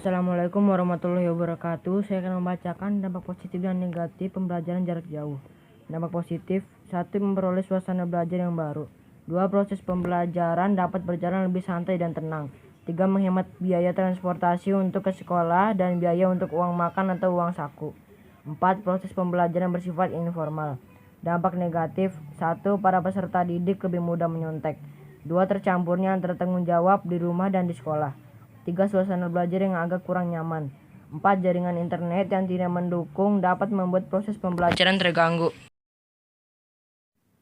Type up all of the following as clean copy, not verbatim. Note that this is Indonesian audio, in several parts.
Assalamualaikum warahmatullahi wabarakatuh. Saya akan membacakan dampak positif dan negatif pembelajaran jarak jauh. Dampak positif: 1. Memperoleh suasana belajar yang baru. 2. Proses pembelajaran dapat berjalan lebih santai dan tenang. 3. Menghemat biaya transportasi untuk ke sekolah dan biaya untuk uang makan atau uang saku. 4. Proses pembelajaran bersifat informal. Dampak negatif: 1. Para peserta didik lebih mudah menyontek. 2. Tercampurnya antara tanggung jawab di rumah dan di sekolah. 3. Suasana belajar yang agak kurang nyaman. 4. Jaringan internet yang tidak mendukung dapat membuat proses pembelajaran terganggu.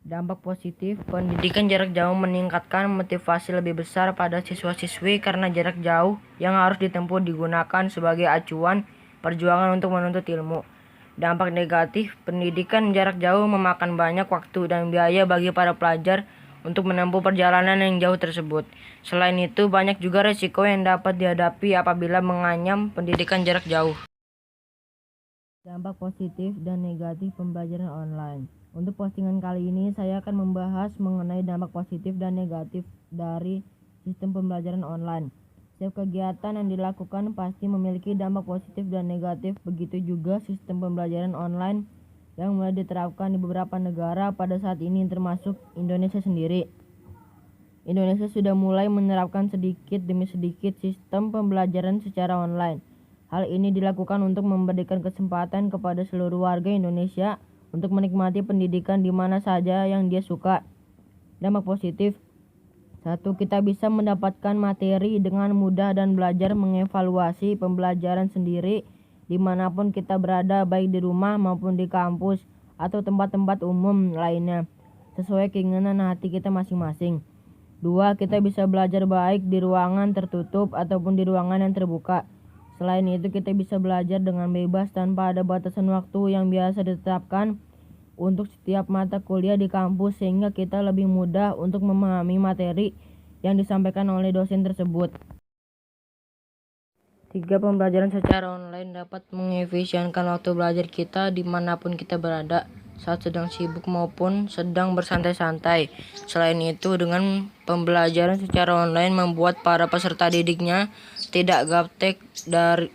Dampak positif: pendidikan jarak jauh meningkatkan motivasi lebih besar pada siswa-siswi karena jarak jauh yang harus ditempuh digunakan sebagai acuan perjuangan untuk menuntut ilmu. Dampak negatif: pendidikan jarak jauh memakan banyak waktu dan biaya bagi para pelajar untuk menempuh perjalanan yang jauh tersebut. Selain itu, banyak juga risiko yang dapat dihadapi apabila menganyam pendidikan jarak jauh. Dampak positif dan negatif pembelajaran online. Untuk postingan kali ini, saya akan membahas mengenai dampak positif dan negatif dari sistem pembelajaran online. Setiap kegiatan yang dilakukan pasti memiliki dampak positif dan negatif, begitu juga sistem pembelajaran online yang mulai diterapkan di beberapa negara pada saat ini termasuk Indonesia sendiri. Indonesia sudah mulai menerapkan sedikit demi sedikit sistem pembelajaran secara online. Hal ini dilakukan untuk memberikan kesempatan kepada seluruh warga Indonesia untuk menikmati pendidikan di mana saja yang dia suka. Dampak positif: 1. Kita bisa mendapatkan materi dengan mudah dan belajar mengevaluasi pembelajaran sendiri dimanapun kita berada, baik di rumah maupun di kampus atau tempat-tempat umum lainnya, sesuai keinginan hati kita masing-masing. 2. Kita bisa belajar baik di ruangan tertutup ataupun di ruangan yang terbuka. Selain itu, kita bisa belajar dengan bebas tanpa ada batasan waktu yang biasa ditetapkan untuk setiap mata kuliah di kampus, sehingga kita lebih mudah untuk memahami materi yang disampaikan oleh dosen tersebut. 3. Pembelajaran secara online dapat mengefisienkan waktu belajar kita dimanapun kita berada, saat sedang sibuk maupun sedang bersantai-santai. Selain itu, dengan pembelajaran secara online membuat para peserta didiknya tidak gaptek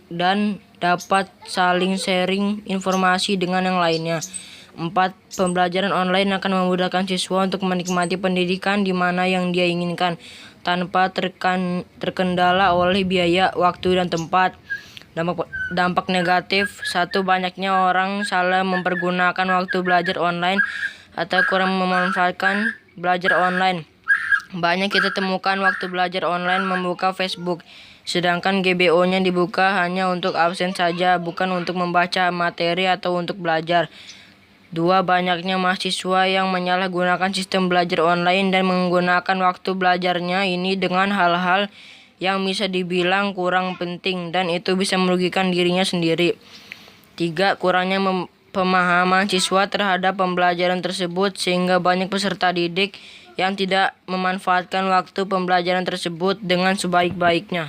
dan dapat saling sharing informasi dengan yang lainnya. 4. Pembelajaran online akan memudahkan siswa untuk menikmati pendidikan di mana yang dia inginkan, tanpa terkendala oleh biaya, waktu, dan tempat. Dampak negatif: 1. Banyaknya orang salah mempergunakan waktu belajar online atau kurang memanfaatkan belajar online. Banyak kita temukan waktu belajar online membuka Facebook, sedangkan GBO-nya dibuka hanya untuk absen saja, bukan untuk membaca materi atau untuk belajar. 2. Banyaknya mahasiswa yang menyalahgunakan sistem belajar online dan menggunakan waktu belajarnya ini dengan hal-hal yang bisa dibilang kurang penting dan itu bisa merugikan dirinya sendiri. 3. Kurangnya pemahaman siswa terhadap pembelajaran tersebut sehingga banyak peserta didik yang tidak memanfaatkan waktu pembelajaran tersebut dengan sebaik-baiknya.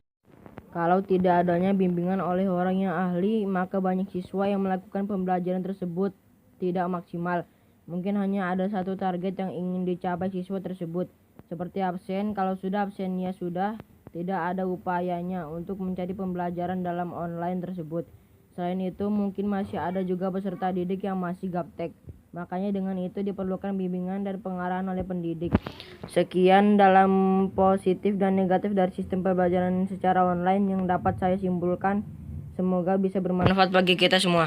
Kalau tidak adanya bimbingan oleh orang yang ahli, maka banyak siswa yang melakukan pembelajaran tersebut tidak maksimal. Mungkin hanya ada satu target yang ingin dicapai siswa tersebut, seperti absen. Kalau sudah absen, ya sudah, tidak ada upayanya untuk mencari pembelajaran dalam online tersebut. Selain itu, mungkin masih ada juga peserta didik yang masih gaptek. Makanya dengan itu diperlukan bimbingan dan pengarahan oleh pendidik. Sekian dalam positif dan negatif dari sistem pembelajaran secara online yang dapat saya simpulkan. Semoga bisa bermanfaat bagi kita semua.